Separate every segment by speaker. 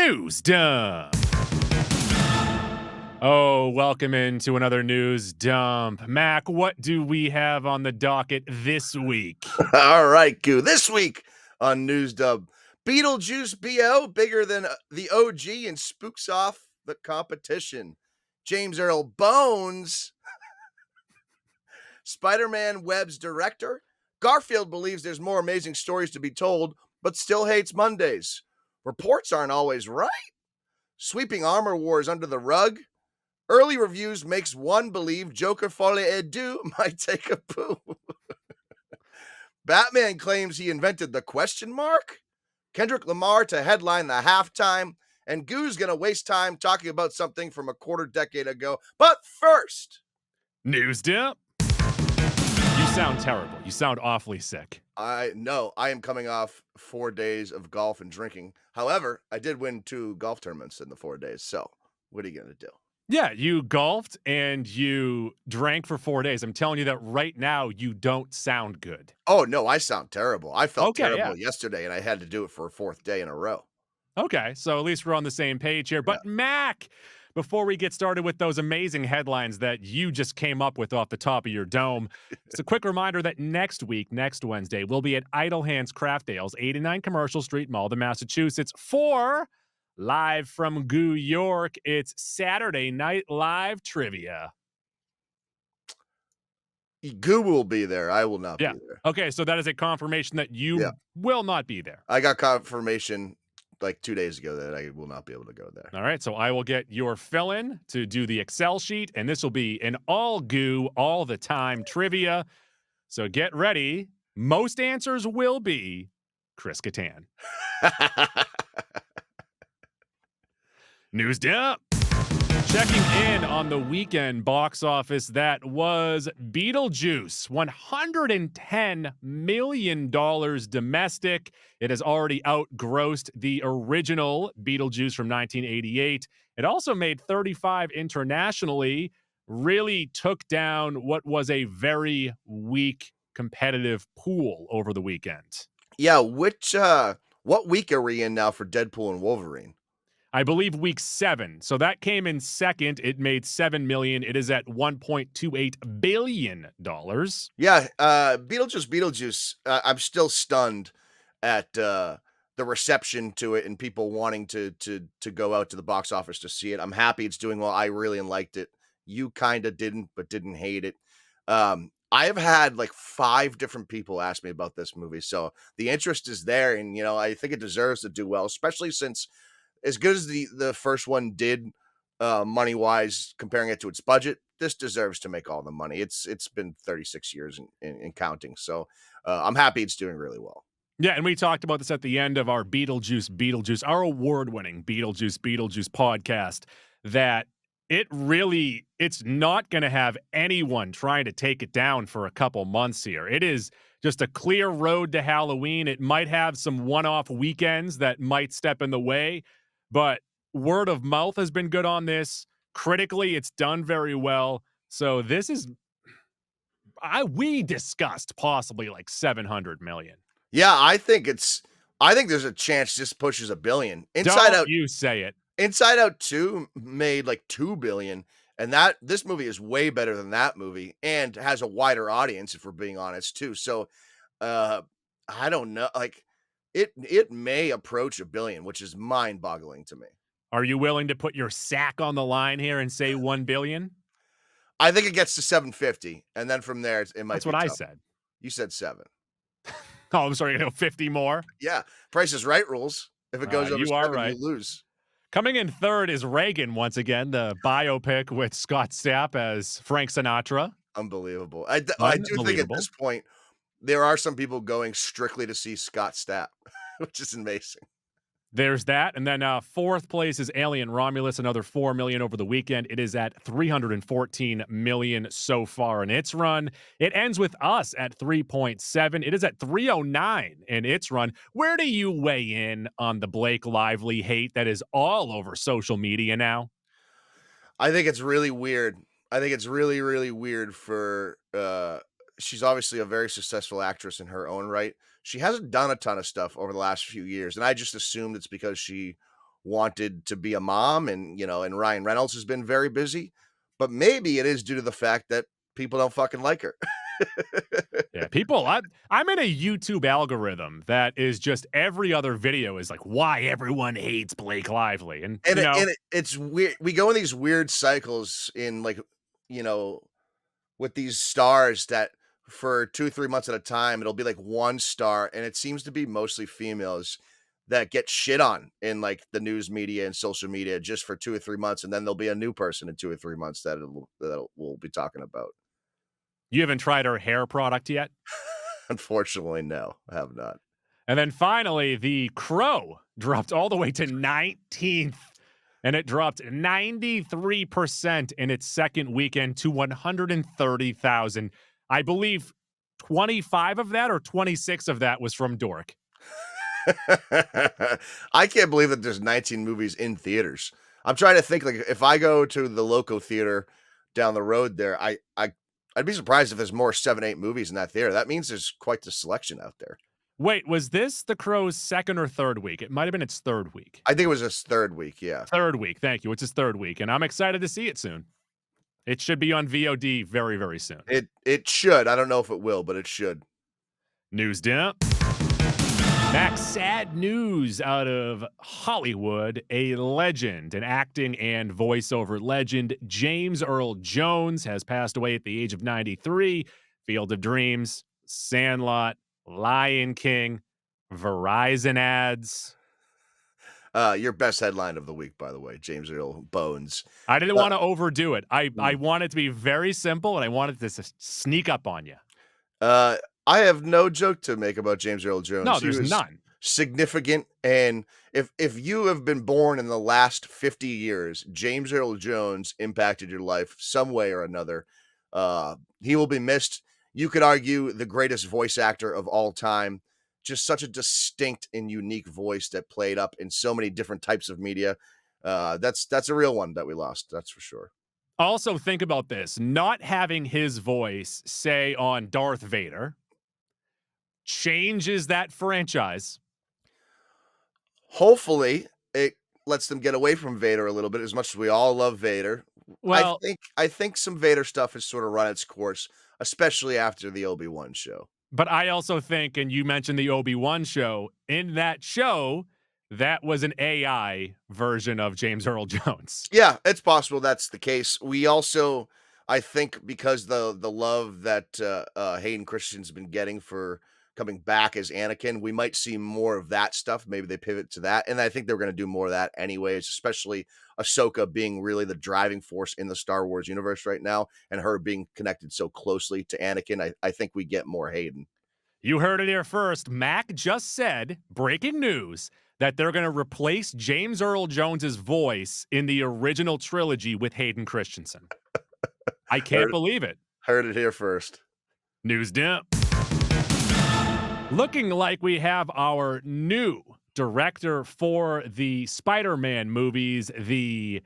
Speaker 1: News Dump. Oh, welcome into another News Dump. Mac, what do we have on the docket this week?
Speaker 2: All right, Goo. This week on News Dub, Beetlejuice BO bigger than the OG and spooks off the competition. James Earl Bones, Spider-Man Web's director. Garfield believes there's more amazing stories to be told, but still hates Mondays. Reports aren't always right. Sweeping armor wars under the rug. Early reviews makes one believe Joker Folie et Deux might take a poo. Batman claims he invented the question mark. Kendrick Lamar to headline the halftime. And Goo's going to waste time talking about something from a quarter decade ago. But first,
Speaker 1: News Dump. You sound terrible. You sound awfully sick.
Speaker 2: I know I am coming off 4 days of golf and drinking. However, I did win 2 golf tournaments in the 4 days. So what are you going to do?
Speaker 1: Yeah, you golfed and you drank for 4 days. I'm telling you that right now you don't sound good.
Speaker 2: Oh, no, I sound terrible. I felt
Speaker 1: Okay,
Speaker 2: terrible yesterday, and I had to do it for a 4th day in a row.
Speaker 1: Okay, so at least we're on the same page here. But Mac, before we get started with those amazing headlines that you just came up with off the top of your dome, it's a quick reminder that next week, next Wednesday, we'll be at Idle Hands Craft Ales, 89 Commercial Street, Malden, Massachusetts, for live from New York. It's Saturday Night Live Trivia.
Speaker 2: Goo will be there. I will not be there.
Speaker 1: Okay, so that is a confirmation that you will not be there.
Speaker 2: I got confirmation like 2 days ago that I will not be able to go there.
Speaker 1: All right, so I will get your fill-in to do the Excel sheet, and this will be an all Goo, all the time trivia. So get ready. Most answers will be Chris Kattan. News Dump. Checking in on the weekend box office, that was Beetlejuice, $110 million domestic. It has already outgrossed the original Beetlejuice from 1988. It also made 35 internationally, really took down what was a very weak competitive pool over the weekend.
Speaker 2: Yeah, what week are we in now for Deadpool and Wolverine?
Speaker 1: I believe week 7. So that came in second. It made $7 million. It is at $1.28 billion.
Speaker 2: Yeah, Beetlejuice. I'm still stunned at the reception to it and people wanting to go out to the box office to see it. I'm happy it's doing well. I really liked it. You kind of didn't, but didn't hate it. I have had like 5 different people ask me about this movie, so the interest is there, and I think it deserves to do well, especially since, as good as the first one did, money-wise, comparing it to its budget, this deserves to make all the money. It's been 36 years in counting, so I'm happy it's doing really well.
Speaker 1: Yeah, and we talked about this at the end of our Beetlejuice, our award-winning Beetlejuice podcast, that it's not going to have anyone trying to take it down for a couple months here. It is just a clear road to Halloween. It might have some one-off weekends that might step in the way, but word of mouth has been good on this. Critically, it's done very well. So this is, we discussed possibly like 700 million.
Speaker 2: Yeah, I think there's a chance this pushes $1 billion. Inside Out,
Speaker 1: you say it.
Speaker 2: Inside Out 2 made like $2 billion, and this movie is way better than that movie and has a wider audience, if we're being honest, too. So, I don't know, like it may approach $1 billion, which is mind-boggling to me.
Speaker 1: Are you willing to put your sack on the line here and say $1 billion?
Speaker 2: I think it gets to 750, and then from there it might.
Speaker 1: That's what I said.
Speaker 2: You said 7.
Speaker 1: Oh, I'm sorry, 50 more.
Speaker 2: Yeah, Price is Right rules. If it goes over 7,
Speaker 1: right.
Speaker 2: You lose.
Speaker 1: Coming in third is Reagan once again, the biopic with Scott Stapp as Frank Sinatra.
Speaker 2: Unbelievable. I do think at this point there are some people going strictly to see Scott Stapp, which is amazing.
Speaker 1: There's that. And then fourth place is Alien Romulus, another $4 million over the weekend. It is at $314 million so far in its run. It ends with Us at 3.7. It is at 309 in its run. Where do you weigh in on the Blake Lively hate that is all over social media now?
Speaker 2: I think it's really weird. I think it's really, really weird for she's obviously a very successful actress in her own right. She hasn't done a ton of stuff over the last few years, and I just assumed it's because she wanted to be a mom, and and Ryan Reynolds has been very busy. But maybe it is due to the fact that people don't fucking like her.
Speaker 1: Yeah, people, I'm in a YouTube algorithm that is just every other video is like, why everyone hates Blake Lively. And,
Speaker 2: It's weird. We go in these weird cycles in, like, you know, with these stars that for 2, 3 months at a time, it'll be like one star, and it seems to be mostly females that get shit on in, like, the news media and social media just for 2 or 3 months, and then there'll be a new person in 2 or 3 months that we'll be talking about.
Speaker 1: you haven't tried her hair product yet.
Speaker 2: Unfortunately, no, I have not.
Speaker 1: And then finally, The Crow dropped all the way to 19th, and it dropped 93% in its second weekend to 130,000. I believe 25 of that or 26 of that was from Dork.
Speaker 2: I can't believe that there's 19 movies in theaters. I'm trying to think, like, if I go to the local theater down the road there, I'd be surprised if there's more 7, 8 movies in that theater. That means there's quite the selection out there.
Speaker 1: Wait, was this The Crow's second or third week? It might have been its third week.
Speaker 2: I think it was its third week, yeah.
Speaker 1: Third week, thank you. It's his third week, and I'm excited to see it soon. It should be on VOD very, very soon.
Speaker 2: It should. I don't know if it will, but it should.
Speaker 1: News dump. Max, sad news out of Hollywood. A legend, an acting and voiceover legend, James Earl Jones, has passed away at the age of 93. Field of Dreams, Sandlot, Lion King, Verizon ads.
Speaker 2: Your best headline of the week, by the way, James Earl Bones.
Speaker 1: I didn't want to overdo it. I want it to be very simple, and I wanted to sneak up on you.
Speaker 2: I have no joke to make about James Earl Jones.
Speaker 1: No, there's none.
Speaker 2: Significant, and if you have been born in the last 50 years, James Earl Jones impacted your life some way or another. He will be missed. You could argue the greatest voice actor of all time. Just such a distinct and unique voice that played up in so many different types of media. That's a real one that we lost. That's for sure.
Speaker 1: Also, think about this. Not having his voice, say, on Darth Vader, changes that franchise.
Speaker 2: Hopefully, it lets them get away from Vader a little bit, as much as we all love Vader.
Speaker 1: Well,
Speaker 2: I think some Vader stuff has sort of run its course, especially after the Obi-Wan show.
Speaker 1: but I also think, and you mentioned the Obi-Wan show, in that show, that was an AI version of James Earl Jones.
Speaker 2: Yeah, it's possible that's the case. We also, I think, because the love that Hayden Christensen's been getting for coming back as Anakin, we might see more of that stuff. Maybe they pivot to that, and I think they're going to do more of that anyways. Especially Ahsoka being really the driving force in the Star Wars universe right now, and her being connected so closely to Anakin. I think we get more Hayden.
Speaker 1: You heard it here first. Mac just said, breaking news, that they're going to replace James Earl Jones's voice in the original trilogy with Hayden Christensen. I can't believe it.
Speaker 2: Heard it here first.
Speaker 1: News dump. Looking like we have our new director for the Spider-Man movies, the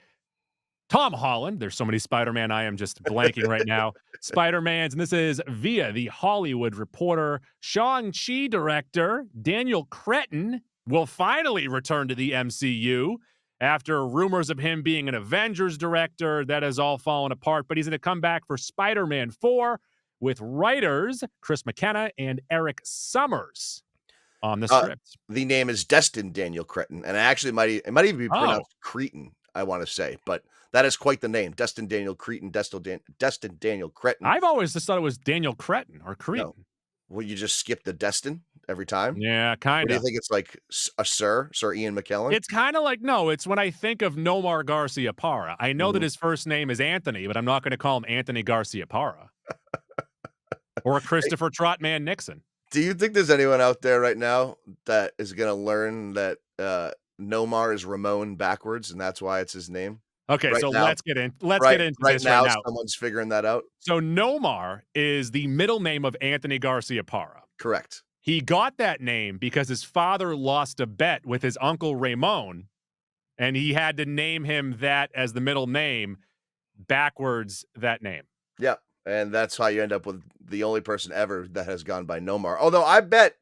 Speaker 1: Tom Holland. There's so many Spider-Man, I am just blanking right now. Spider-Mans, and this is via The Hollywood Reporter. Shang-Chi director Daniel Cretton will finally return to the MCU after rumors of him being an Avengers director. That has all fallen apart, but he's going to come back for Spider-Man 4 with writers Chris McKenna and Eric Summers on the script.
Speaker 2: The name is Destin Daniel Cretton, and it might even be pronounced Cretin, I want to say, but that is quite the name. Destin Daniel Cretin, Destin Daniel Cretton.
Speaker 1: I've always just thought it was Daniel Cretton or Cretin.
Speaker 2: No. Will you just skip the Destin every time?
Speaker 1: Yeah, kind
Speaker 2: of. Do
Speaker 1: of.
Speaker 2: you think it's like a Sir Ian McKellen?
Speaker 1: It's kind of like, no, it's when I think of Nomar Garcia Parra. I know that his first name is Anthony, but I'm not going to call him Anthony Garcia Parra. Or Christopher Trotman Nixon.
Speaker 2: Do you think there's anyone out there right now that is going to learn that Nomar is Ramon backwards, and that's why it's his name?
Speaker 1: Okay,
Speaker 2: right
Speaker 1: so
Speaker 2: now.
Speaker 1: let's get into this right now.
Speaker 2: Someone's figuring that out.
Speaker 1: So Nomar is the middle name of Anthony Garcia Parra.
Speaker 2: Correct.
Speaker 1: He got that name because his father lost a bet with his uncle Ramon, and he had to name him that as the middle name, backwards that name.
Speaker 2: Yeah, and that's how you end up with the only person ever that has gone by Nomar. Although I bet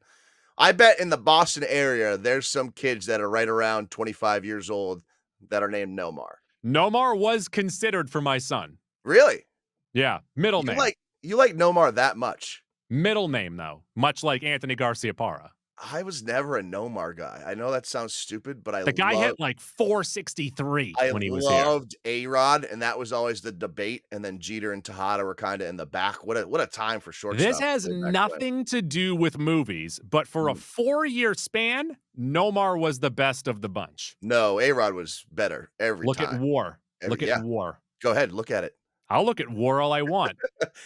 Speaker 2: I bet in the Boston area, there's some kids that are right around 25 years old that are named Nomar.
Speaker 1: Nomar was considered for my son.
Speaker 2: Really?
Speaker 1: Yeah, middle
Speaker 2: You
Speaker 1: name.
Speaker 2: like Nomar that much?
Speaker 1: Middle name, though, much like Anthony Garcia Parra.
Speaker 2: I was never a Nomar guy. I know that sounds stupid, but
Speaker 1: The guy hit like 463
Speaker 2: I
Speaker 1: when he was here.
Speaker 2: loved A-Rod, and that was always the debate, and then Jeter and Tejada were kinda in the back. What a time for
Speaker 1: This
Speaker 2: shortstop
Speaker 1: has
Speaker 2: way back when.
Speaker 1: nothing to do with movies, but for a
Speaker 2: Mm.
Speaker 1: 4-year span, Nomar was the best of the bunch.
Speaker 2: No, A-Rod was better every
Speaker 1: Look at
Speaker 2: time.
Speaker 1: WAR.
Speaker 2: Every
Speaker 1: Look at
Speaker 2: yeah,
Speaker 1: WAR.
Speaker 2: go ahead, look at it.
Speaker 1: I'll look at WAR all I want.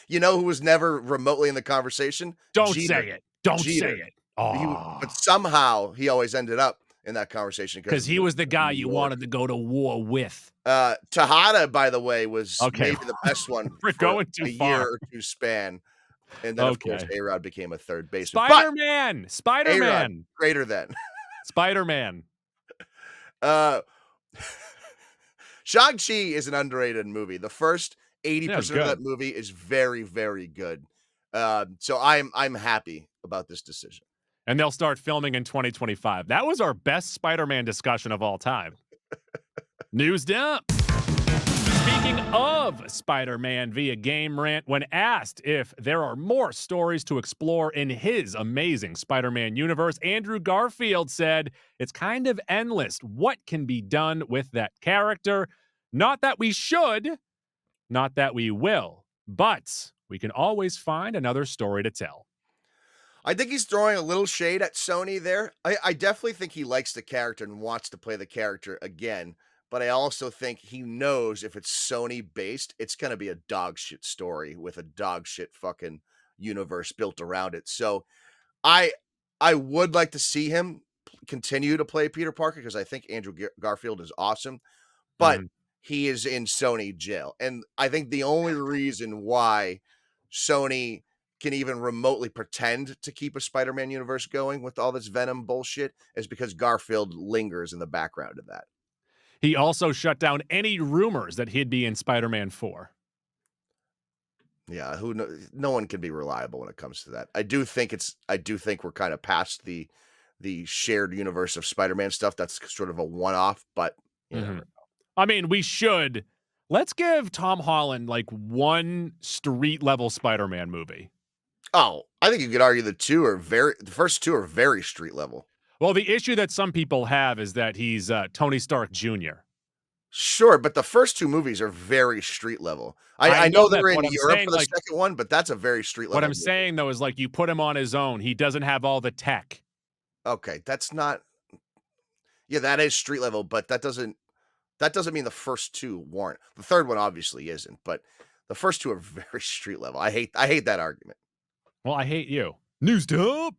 Speaker 2: You know who was never remotely in the conversation?
Speaker 1: Don't
Speaker 2: Jeter.
Speaker 1: say it. Don't say
Speaker 2: Jeter.
Speaker 1: it.
Speaker 2: But
Speaker 1: Oh,
Speaker 2: somehow he always ended up in that conversation because
Speaker 1: because
Speaker 2: of
Speaker 1: he was the guy
Speaker 2: New
Speaker 1: you
Speaker 2: York.
Speaker 1: wanted to go to war with.
Speaker 2: Tejada, by the way, was
Speaker 1: Okay,
Speaker 2: maybe the best one
Speaker 1: we're
Speaker 2: for
Speaker 1: going
Speaker 2: a
Speaker 1: too
Speaker 2: year
Speaker 1: far.
Speaker 2: or 2 span, and then, of course,
Speaker 1: Okay.
Speaker 2: A-Rod became a third baseman, but
Speaker 1: Spider-Man.
Speaker 2: A-Rod,
Speaker 1: Spider-Man.
Speaker 2: greater than.
Speaker 1: Spider-Man.
Speaker 2: Uh, Shang-Chi is an underrated movie. The first
Speaker 1: Yeah, it's
Speaker 2: 80% of that
Speaker 1: good.
Speaker 2: movie is very, very good. So I'm happy about this decision.
Speaker 1: And they'll start filming in 2025. That was our best Spider-Man discussion of all time. News dump. Speaking of Spider-Man via Game Rant, when asked if there are more stories to explore in his amazing Spider-Man universe, Andrew Garfield said, "It's kind of endless what can be done with that character. Not that we should, not that we will, but we can always find another story to tell."
Speaker 2: I think he's throwing a little shade at Sony there. I definitely think he likes the character and wants to play the character again, but I also think he knows if it's Sony based, it's going to be a dog shit story with a dog shit fucking universe built around it. So I I would like to see him continue to play Peter Parker because I think Andrew Garfield is awesome, but
Speaker 1: Mhm.
Speaker 2: he is in Sony jail. And I think the only reason why Sony can even remotely pretend to keep a Spider-Man universe going with all this Venom bullshit is because Garfield lingers in the background of that.
Speaker 1: He also shut down any rumors that he'd be in Spider-Man 4.
Speaker 2: Yeah, no one can be reliable when it comes to that. I do think we're kind of past the shared universe of Spider-Man stuff. That's sort of a one-off, but you
Speaker 1: Mhm.
Speaker 2: never.
Speaker 1: I mean, we should. Let's give Tom Holland like one street level Spider-Man movie.
Speaker 2: Oh, I think you could argue the first two are very street level.
Speaker 1: Well, the issue that some people have is that he's Tony Stark Jr.
Speaker 2: Sure, but the first two movies are very street level.
Speaker 1: I
Speaker 2: I know
Speaker 1: know that,
Speaker 2: they're
Speaker 1: but
Speaker 2: in
Speaker 1: what I'm
Speaker 2: Europe
Speaker 1: saying,
Speaker 2: for the
Speaker 1: like,
Speaker 2: second one, but that's a very street
Speaker 1: what
Speaker 2: level
Speaker 1: I'm
Speaker 2: movie.
Speaker 1: saying though is like you put him on his own. He doesn't have all the tech.
Speaker 2: Okay, that's not. Yeah, that is street level, but that doesn't mean the first two weren't. The third one obviously isn't, but the first two are very street level. I hate that argument.
Speaker 1: Well, I hate you. News dump.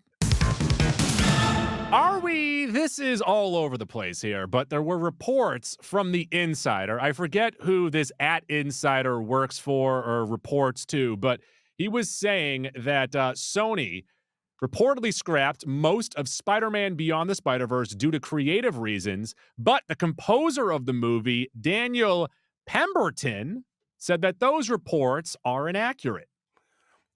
Speaker 1: Are we? This is all over the place here, but there were reports from the insider. I forget who this @insider works for or reports to, but he was saying that Sony reportedly scrapped most of Spider-Man Beyond the Spider-Verse due to creative reasons, but the composer of the movie, Daniel Pemberton, said that those reports are inaccurate.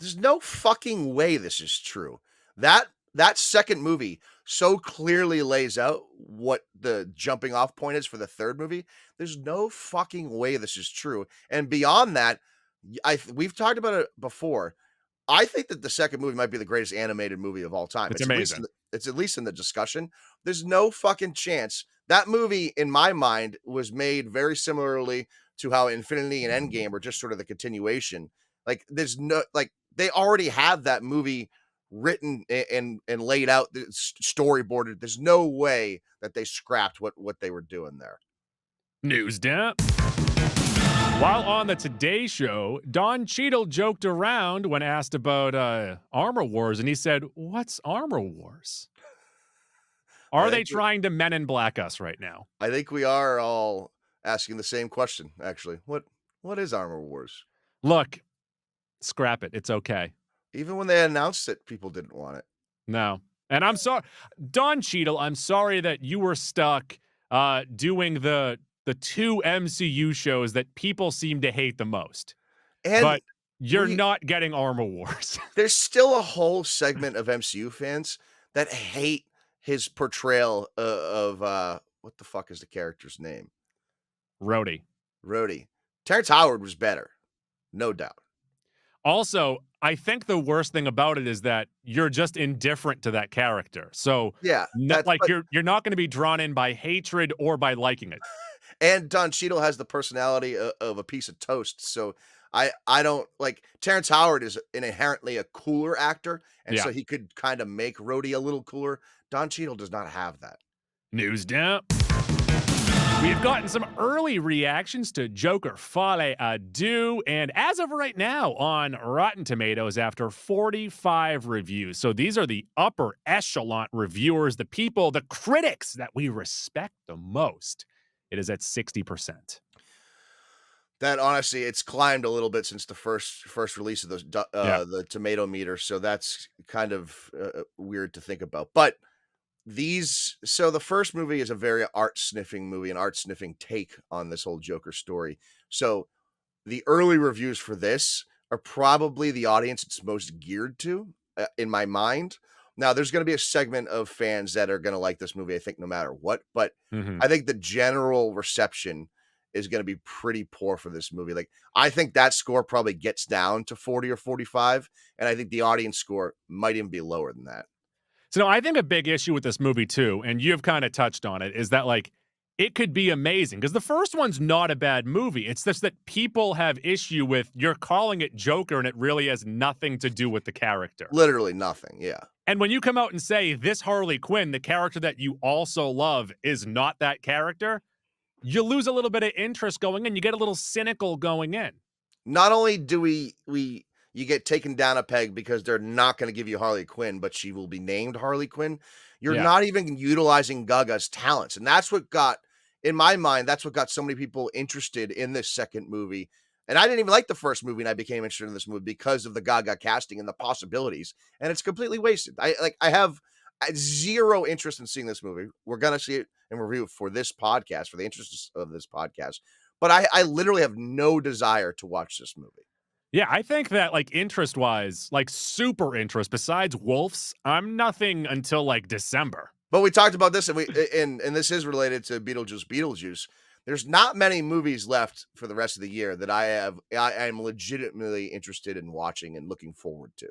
Speaker 2: There's no fucking way this is true. That second movie so clearly lays out what the jumping off point is for the third movie. There's no fucking way this is true. And beyond that, we've talked about it before. I think that the second movie might be the greatest animated movie of all time.
Speaker 1: It's
Speaker 2: It's at least
Speaker 1: amazing.
Speaker 2: it's at least in the discussion. There's no fucking chance. That movie, in my mind, was made very similarly to how Infinity and Endgame were just sort of the continuation. Like, there's no like they already have that movie written and laid out, storyboarded. There's no way that they scrapped what they were doing there.
Speaker 1: News dump. While on the Today Show, Don Cheadle joked around when asked about Armor Wars, and he said, "What's Armor Wars?
Speaker 2: I
Speaker 1: Are they
Speaker 2: think
Speaker 1: trying to Men in Black us right now?"
Speaker 2: I think we are all asking the same question, actually. What is Armor Wars?
Speaker 1: Look, scrap it. It's okay.
Speaker 2: Even when they announced it, people didn't want it.
Speaker 1: No. And I'm sorry, Don Cheadle, I'm sorry that you were stuck doing the two MCU shows that people seem to hate the most.
Speaker 2: And
Speaker 1: But you're
Speaker 2: we
Speaker 1: not getting Armor Wars.
Speaker 2: there's still a whole segment of MCU fans that hate his portrayal of what the fuck is the character's name?
Speaker 1: Rotty.
Speaker 2: Rhodey. Terrence Howard was better, no doubt.
Speaker 1: Also, I think the worst thing about it is that you're just indifferent to that character. So,
Speaker 2: Yeah,
Speaker 1: not
Speaker 2: that's
Speaker 1: like
Speaker 2: but
Speaker 1: you're not gonna be drawn in by hatred or by liking it.
Speaker 2: and Don Cheadle has the personality of a piece of toast. So I don't like Terrence Howard is an inherently a cooler actor, and
Speaker 1: Yeah.
Speaker 2: so he could kind of make Rhodey a little cooler. Don Cheadle does not have that.
Speaker 1: News dump. We've gotten some early reactions to Joker Folie Deux, and as of right now on Rotten Tomatoes, after 45 reviews. So these are the upper echelon reviewers, the people, the critics that we respect the most. It is at 60%.
Speaker 2: That honestly, it's climbed a little bit since the first release of
Speaker 1: Yeah.
Speaker 2: the tomato meter. So that's kind of weird to think about. But so the first movie is a very art sniffing movie, an art sniffing take on this whole Joker story. So the early reviews for this are probably the audience it's most geared to, in my mind. Now, there's going to be a segment of fans that are going to like this movie, I think, no matter what. But
Speaker 1: Mhm.
Speaker 2: I think the general reception is going to be pretty poor for this movie. Like, I think that score probably gets down to 40 or 45, and I think the audience score might even be lower than that.
Speaker 1: So no, I think a big issue with this movie too, and you've kind of touched on it, is that like it could be amazing because the first one's not a bad movie. It's just that people have issue with you're calling it Joker and it really has nothing to do with the character.
Speaker 2: Literally nothing. Yeah.
Speaker 1: And when you come out and say this Harley Quinn, the character that you also love, is not that character, you lose a little bit of interest going in. You get a little cynical going in.
Speaker 2: Not only do we you get taken down a peg because they're not going to give you Harley Quinn, but she will be named Harley Quinn. You're
Speaker 1: Yeah.
Speaker 2: not even utilizing Gaga's talents, and that's what got in my mind. That's what got so many people interested in this second movie. And I didn't even like the first movie, and I became interested in this movie because of the Gaga casting and the possibilities. And it's completely wasted. I have zero interest in seeing this movie. We're gonna see it and review it for this podcast, for the interests of this podcast. But I literally have no desire to watch this movie.
Speaker 1: Yeah, I think that like interest wise, like super interest, besides Wolves, I'm nothing until like December.
Speaker 2: But we talked about this, and and this is related to Beetlejuice. Beetlejuice. There's not many movies left for the rest of the year that I am legitimately interested in watching and looking forward to.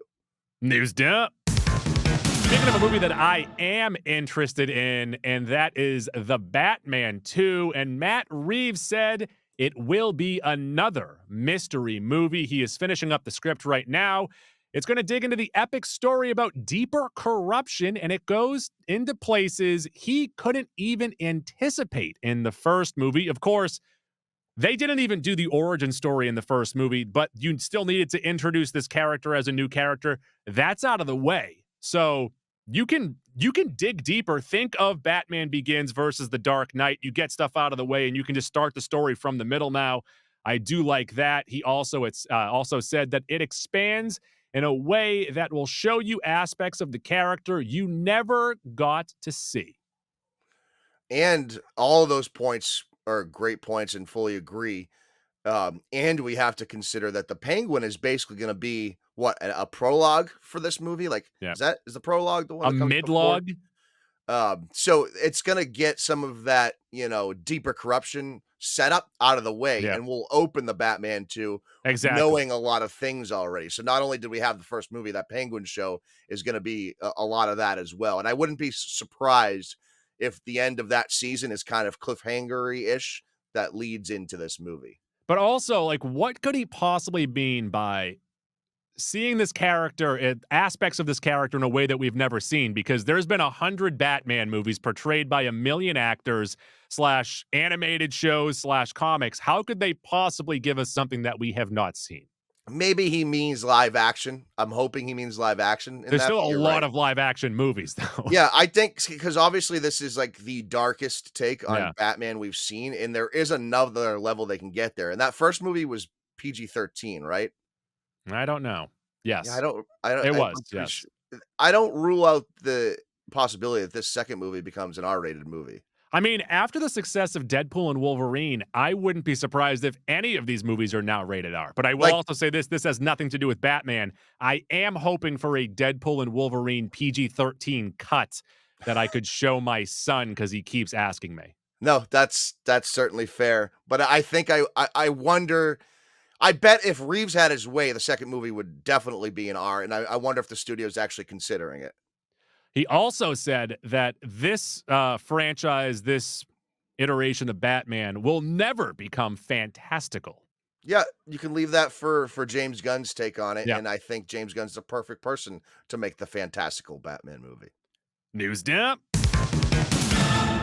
Speaker 1: News dump. Speaking of a movie that I am interested in, and that is The Batman 2. And Matt Reeves said it will be another mystery movie. He is finishing up the script right now. It's going to dig into the epic story about deeper corruption, and it goes into places he couldn't even anticipate in the first movie. Of course, they didn't even do the origin story in the first movie, but you still needed to introduce this character as a new character. That's out of the way. So you can dig deeper. Think of Batman Begins versus The Dark Knight. You get stuff out of the way, and you can just start the story from the middle now. I do like that. He also also said that it expands in a way that will show you aspects of the character you never got to see.
Speaker 2: And all of those points are great points and fully agree. And we have to consider that the Penguin is basically going to be what a prologue for this movie. Like,
Speaker 1: Yeah.
Speaker 2: is the prologue the one
Speaker 1: A
Speaker 2: that comes before?
Speaker 1: midlog.
Speaker 2: So it's gonna get some of that, deeper corruption setup out of the way,
Speaker 1: Yeah,
Speaker 2: and we'll open the Batman 2 with
Speaker 1: exactly.
Speaker 2: knowing a lot of things already. So not only did we have the first movie, that Penguin show is gonna be a lot of that as well. And I wouldn't be surprised if the end of that season is kind of cliffhanger-ish that leads into this movie.
Speaker 1: But also, like, what could he possibly mean by seeing this character, aspects of this character in a way that we've never seen? Because there's been 100 Batman movies portrayed by a million actors slash animated shows slash comics. How could they possibly give us something that we have not seen?
Speaker 2: Maybe he means live action. I'm hoping he means live action in
Speaker 1: There's
Speaker 2: that,
Speaker 1: still
Speaker 2: but
Speaker 1: a
Speaker 2: you're
Speaker 1: lot
Speaker 2: right.
Speaker 1: of live action movies, though.
Speaker 2: Yeah, I think because obviously this is like the darkest take
Speaker 1: Yeah.
Speaker 2: on Batman we've seen, and there is another level they can get there. And that first movie was PG-13, right?
Speaker 1: I don't know.
Speaker 2: Yeah,
Speaker 1: Yes, it
Speaker 2: I'm
Speaker 1: was.
Speaker 2: pretty
Speaker 1: Yes.
Speaker 2: sure. I don't rule out the possibility that this second movie becomes an R-rated movie.
Speaker 1: I mean, after the success of Deadpool and Wolverine, I wouldn't be surprised if any of these movies are now rated R. But I will
Speaker 2: Like,
Speaker 1: also say this has nothing to do with Batman. I am hoping for a Deadpool and Wolverine PG-13 cut that I could show my son because he keeps asking me.
Speaker 2: no, that's certainly fair. But I think I wonder. I bet if Reeves had his way, the second movie would definitely be an R, and I wonder if the studio's actually considering it.
Speaker 1: He also said that this franchise, this iteration of Batman, will never become fantastical.
Speaker 2: Yeah, you can leave that for James Gunn's take on it,
Speaker 1: Yeah.
Speaker 2: and I think James Gunn's the perfect person to make the fantastical Batman movie.
Speaker 1: News dump.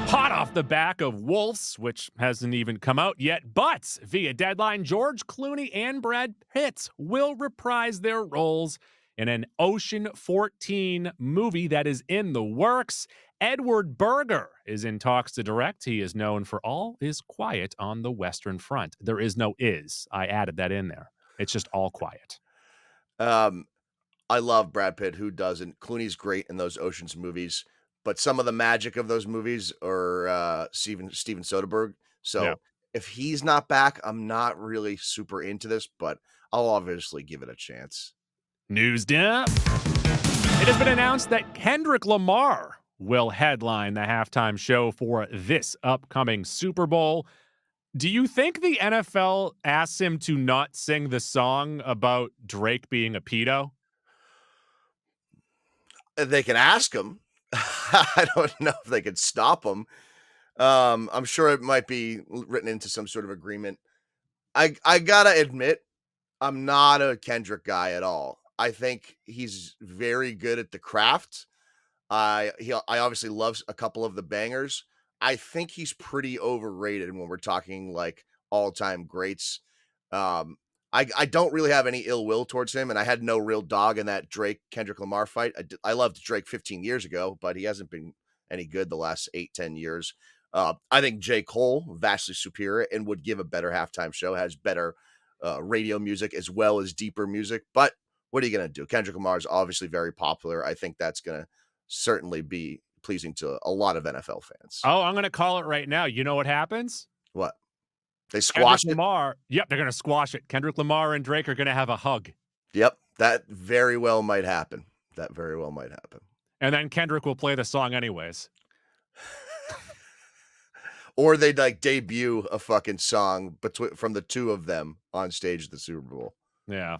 Speaker 1: Hot off the back of Wolves, which hasn't even come out yet, but via deadline, George Clooney and Brad Pitt will reprise their roles in an Ocean 14 movie that is in the works. Edward Berger is in talks to direct. He is known for All Is Quiet on the Western Front. There is no is. I added that in there. It's just All Quiet.
Speaker 2: Um, I love Brad Pitt. Who doesn't? Clooney's great in those Ocean's movies, but some of the magic of those movies are Steven Soderbergh.
Speaker 1: Yeah.
Speaker 2: So if he's not back, I'm not really super into this, but I'll obviously give it a chance.
Speaker 1: News dump. It has been announced that Kendrick Lamar will headline the halftime show for this upcoming Super Bowl. Do you think the NFL asks him to not sing the song about Drake being a pedo?
Speaker 2: They can ask him. I don't know if they could stop him. I'm sure it might be written into some sort of agreement. I gotta admit, I'm not a Kendrick guy at all. I think he's very good at the craft. I obviously loves a couple of the bangers. I think he's pretty overrated when we're talking like all-time greats. Um, I don't really have any ill will towards him, and I had no real dog in that Drake Kendrick Lamar fight. I loved Drake 15 years ago, but he hasn't been any good the last 8-10 years. I think J. Cole vastly superior and would give a better halftime show. Has better radio music as well as deeper music. But what are you gonna do? Kendrick Lamar is obviously very popular. I think that's gonna certainly be pleasing to a lot of NFL fans.
Speaker 1: Oh, I'm going to call it right now. You know what happens?
Speaker 2: What? They
Speaker 1: Kendrick
Speaker 2: squashed it?
Speaker 1: Lamar. Yep, they're going to squash it. Kendrick Lamar and Drake are going to have a hug.
Speaker 2: Yep, that very well might happen. That very well might happen.
Speaker 1: And then Kendrick will play the song anyways.
Speaker 2: Or they'd like debut a fucking song from the two of them on stage at the Super Bowl.
Speaker 1: Yeah.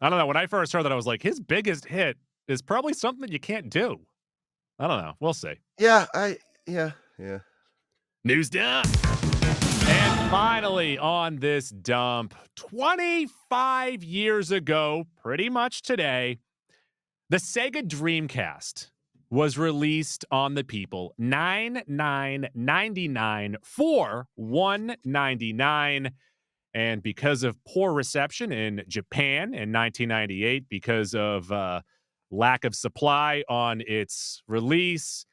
Speaker 1: I don't know. When I first heard that, I was like, his biggest hit is probably something that you can't do. I don't know. We'll see.
Speaker 2: Yeah, yeah.
Speaker 1: News dump. And finally, on this dump, 25 years ago, pretty much today, the Sega Dreamcast was released on the people $99.99 for $199. And because of poor reception in Japan in 1998, because of lack of supply on its release,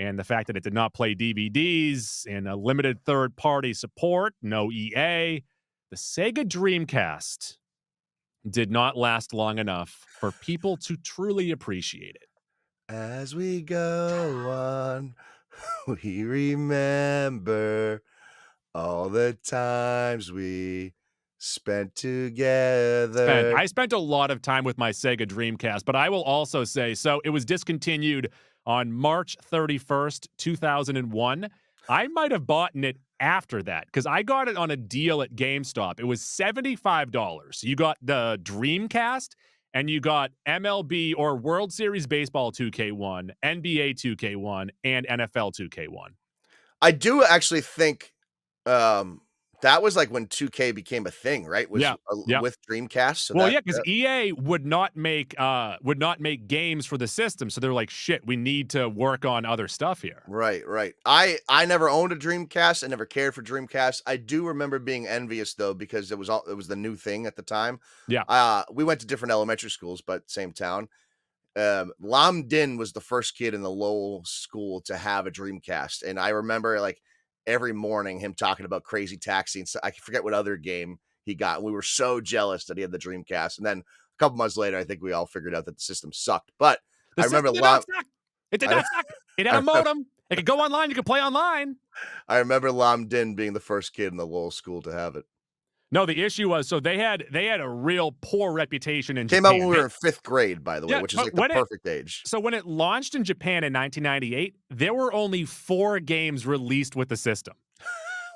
Speaker 1: and the fact that it did not play DVDs and a limited third-party support, no EA, the Sega Dreamcast did not last long enough for people to truly appreciate it.
Speaker 2: As we go on, we remember all the times we spent together.
Speaker 1: I spent a lot of time with my Sega Dreamcast, but I will also say, so it was discontinued on March 31st, 2001. I might have bought it after that because I got it on a deal at GameStop. It was $75. You got the Dreamcast and you got MLB or World Series Baseball 2K1, NBA 2K1, and NFL 2K1.
Speaker 2: I do actually think that was like when 2K became a thing, right?
Speaker 1: Yeah.
Speaker 2: With Dreamcast. So
Speaker 1: Well, yeah, because EA would not make games for the system, so they're like, shit, we need to work on other stuff here.
Speaker 2: Right. I never owned a Dreamcast. I never cared for Dreamcast. I do remember being envious though, because it was the new thing at the time.
Speaker 1: Yeah.
Speaker 2: We went to different elementary schools, but same town. Lam Din was the first kid in the Lowell school to have a Dreamcast, and I remember like every morning him talking about Crazy Taxi, and so I forget what other game he got. We were so jealous that he had the Dreamcast, and then a couple months later, I think we all figured out that the system sucked. But I remember
Speaker 1: it did not suck. It had a modem. It could go online. You could play online.
Speaker 2: I remember Lam Din being the first kid in the Lowell school to have it.
Speaker 1: No, the issue was so they had a real poor reputation in
Speaker 2: Came
Speaker 1: Japan.
Speaker 2: out when we were in 5th grade, by the way,
Speaker 1: Yeah,
Speaker 2: which is
Speaker 1: but
Speaker 2: like the
Speaker 1: when it-
Speaker 2: perfect age.
Speaker 1: So when it launched in Japan in 1998, there were only 4 games released with the system.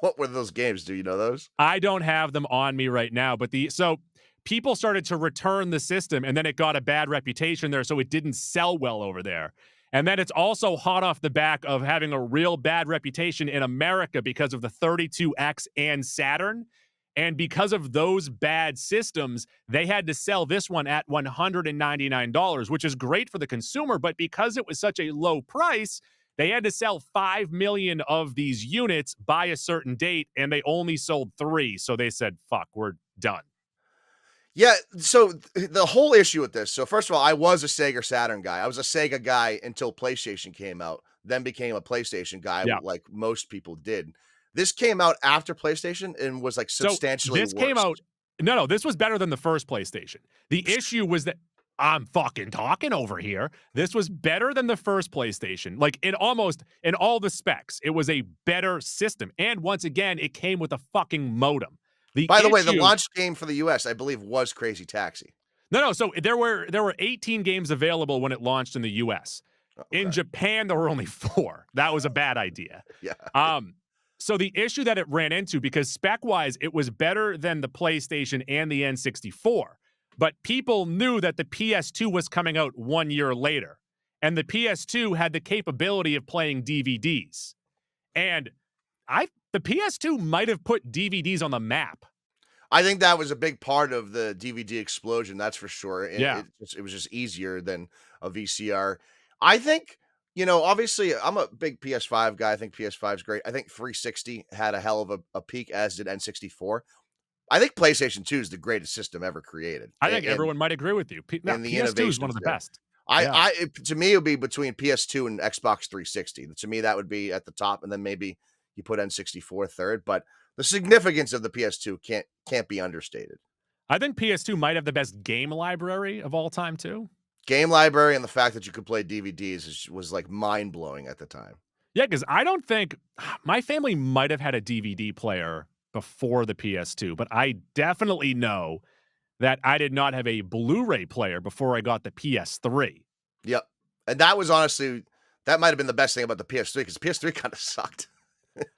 Speaker 2: What were those games? Do you know those?
Speaker 1: I don't have them on me right now, but so people started to return the system, and then it got a bad reputation there, so it didn't sell well over there. And then it's also hot off the back of having a real bad reputation in America because of the 32X and Saturn. And because of those bad systems, they had to sell this one at $199, which is great for the consumer. But because it was such a low price, they had to sell 5 million of these units by a certain date, and they only sold 3. So they said, fuck, we're done.
Speaker 2: Yeah, so the whole issue with this. So first of all, I was a Sega Saturn guy. I was a Sega guy until PlayStation came out, then became a PlayStation guy,
Speaker 1: Yeah.
Speaker 2: like most people did. This came out after PlayStation and was like substantially
Speaker 1: this
Speaker 2: worse.
Speaker 1: came out. No, this was better than the first PlayStation. The issue was that I'm fucking talking over here. This was better than the first PlayStation. Like in all the specs, it was a better system. And once again, it came with a fucking modem.
Speaker 2: By the way, the launch game for the US, I believe, was Crazy Taxi.
Speaker 1: No. So there were 18 games available when it launched in the US.
Speaker 2: Okay.
Speaker 1: In Japan, there were only 4. That was a bad idea.
Speaker 2: Yeah.
Speaker 1: So the issue that it ran into, because spec-wise, it was better than the PlayStation and the N64. But people knew that the PS2 was coming out 1 year later. And the PS2 had the capability of playing DVDs. And the PS2 might have put DVDs on the map.
Speaker 2: I think that was a big part of the DVD explosion, that's for sure.
Speaker 1: Yeah.
Speaker 2: It was just easier than a VCR. I think, obviously, I'm a big PS5 guy. I think PS5 is great. I think 360 had a hell of a peak, as did N64. I think PlayStation 2 is the greatest system ever created.
Speaker 1: I think everyone might agree with you.
Speaker 2: And the
Speaker 1: PS2 is one of the best.
Speaker 2: To me, it would be between PS2 and Xbox 360. To me, that would be at the top, and then maybe you put N64 third. But the significance of the PS2 can't be understated.
Speaker 1: I think PS2 might have the best game library of all time, too.
Speaker 2: Game library and the fact that you could play DVDs was like mind-blowing at the time.
Speaker 1: Yeah, because I don't think my family might have had a DVD player before the PS2, but I definitely know that I did not have a Blu-ray player before I got the PS3.
Speaker 2: Yep. And that was honestly, that might have been the best thing about the PS3, because PS3 kind of sucked.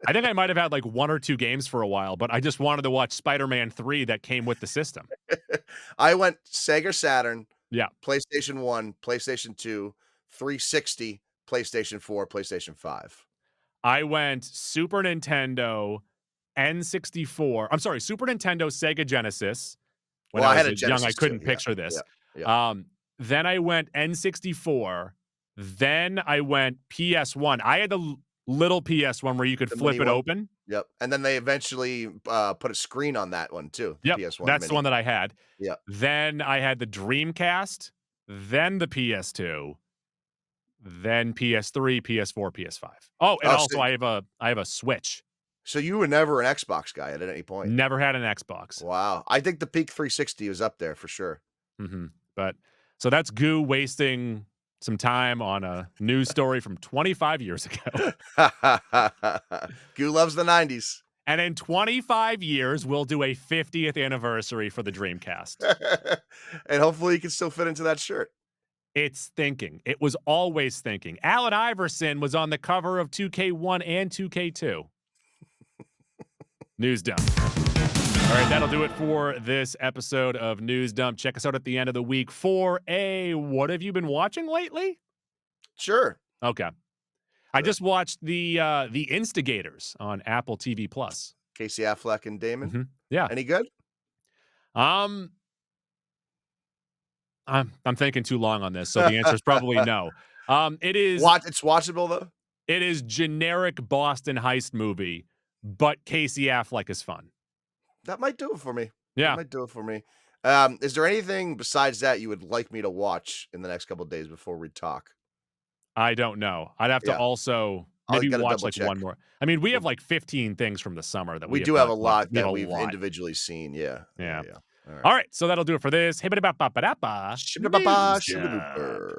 Speaker 1: I think I might have had like 1 or 2 games for a while, but I just wanted to watch Spider-Man 3 that came with the system.
Speaker 2: I went Sega Saturn,
Speaker 1: Yeah.
Speaker 2: PlayStation 1, PlayStation 2, 360, PlayStation 4, PlayStation 5.
Speaker 1: I went Super Nintendo, N64. I'm sorry, Super Nintendo, Sega Genesis. When I was young, I couldn't picture this.
Speaker 2: Yeah.
Speaker 1: Then I went N64. Then I went PS1. I had the little PS1 where you could flip it open.
Speaker 2: Yep. And then they eventually put a screen on that one too.
Speaker 1: Yep.
Speaker 2: PS1
Speaker 1: That's
Speaker 2: mini.
Speaker 1: the one that I had.
Speaker 2: Yep.
Speaker 1: Then I had the Dreamcast, then the PS2, then PS3, PS4, PS5. Oh, and also I have a Switch.
Speaker 2: So you were never an Xbox guy at any point?
Speaker 1: Never had an Xbox.
Speaker 2: Wow. I think the peak 360 was up there for sure.
Speaker 1: Mm-hmm. But so that's Goo wasting some time on a news story from 25 years ago.
Speaker 2: Goo loves the 90s.
Speaker 1: And in 25 years, we'll do a 50th anniversary for the Dreamcast.
Speaker 2: And hopefully you can still fit into that shirt.
Speaker 1: It's thinking. It was always thinking. Allen Iverson was on the cover of 2K1 and 2K2. News Dump. All right, that'll do it for this episode of News Dump. Check us out at the end of the week for a What Have You Been Watching Lately?
Speaker 2: Sure.
Speaker 1: Okay. I just watched the Instigators on Apple TV Plus.
Speaker 2: Casey Affleck and Damon.
Speaker 1: Mm-hmm. Yeah.
Speaker 2: Any good?
Speaker 1: I'm thinking too long on this, so the answer is probably no. It's
Speaker 2: watchable though.
Speaker 1: It is generic Boston heist movie, but Casey Affleck is fun.
Speaker 2: That might do it for me.
Speaker 1: Yeah.
Speaker 2: That might do it for me. Is there anything besides that you would like me to watch in the next couple of days before we talk?
Speaker 1: I don't know. I'd have to also maybe watch like one more. I mean, we have like 15 things from the summer that
Speaker 2: we do have a lot that we've individually seen. Yeah.
Speaker 1: All right. So that'll do it for this. Hey, ba-da-ba-ba-ba-da-ba.
Speaker 2: Shibba-ba-ba, shibba-ba-ba.